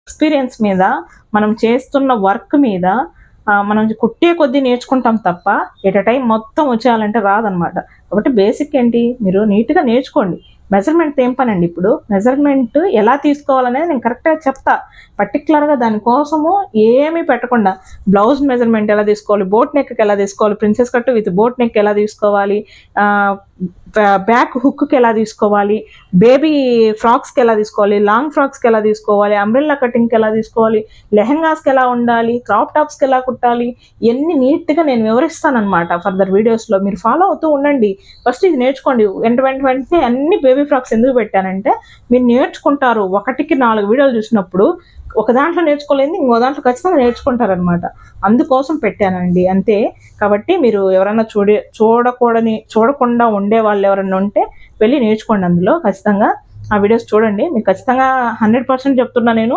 Experience మీద, మనం చేస్తున్న వర్క్ మీద మనం కుట్టే కొద్దీ నేర్చుకుంటాం తప్ప ఎట్ ఎ టైం మొత్తం వచ్చేయాలంటే రాదనమాట. కాబట్టి బేసిక్ ఏంటి, మీరు నీట్‌గా నేర్చుకోండి. మెజర్‌మెంట్‌తో ఏం పనండి ఇప్పుడు? మెజర్‌మెంట్ ఎలా తీసుకోవాలనేది నేను కరెక్ట్‌గా చెప్తా. పర్టిక్యులర్‌గా దానికోసము ఏమీ పెట్టకుండా బ్లౌజ్ మెజర్‌మెంట్ ఎలా తీసుకోవాలి, బోట్ నెక్‌కి ఎలా తీసుకోవాలి, princess cut with boat neck ఎలా తీసుకోవాలి, ఆహ్, బ్యాక్ హుక్‌కి ఎలా తీసుకోవాలి, బేబీ ఫ్రాక్స్‌కి ఎలా తీసుకోవాలి, లాంగ్ ఫ్రాక్స్‌కి ఎలా తీసుకోవాలి, అంబ్రెల్లా కటింగ్‌కి ఎలా తీసుకోవాలి, లెహెంగాస్‌కి ఎలా ఉండాలి, క్రాప్ టాప్స్‌కి ఎలా కుట్టాలి, ఇయన్నీ నీట్‌గా నేను వివరిస్తాననమాట ఫర్దర్ వీడియోస్‌లో. మీరు ఫాలో అవుతూ ఉండండి. ఫస్ట్ ఇది నేర్చుకోండి. వెంటనే అన్ని బేబీ ఫ్రాక్స్ ఎందుకు పెట్టానంటే, మీరు నేర్చుకుంటారు. ఒకటికి 4 వీడియోలు చూసినప్పుడు ఒక దాంట్లో నేర్చుకోలేనిది ఇంకో దాంట్లో ఖచ్చితంగా నేర్చుకుంటారనమాట. అందుకోసం పెట్టానండి అంతే. కాబట్టి మీరు ఎవరైనా చూడకుండా ఉండే వాళ్ళు ఎవరైనా ఉంటే వెళ్ళి నేర్చుకోండి అందులో ఖచ్చితంగా. ఆ వీడియోస్ చూడండి. మీకు ఖచ్చితంగా 100% చెప్తున్నా నేను.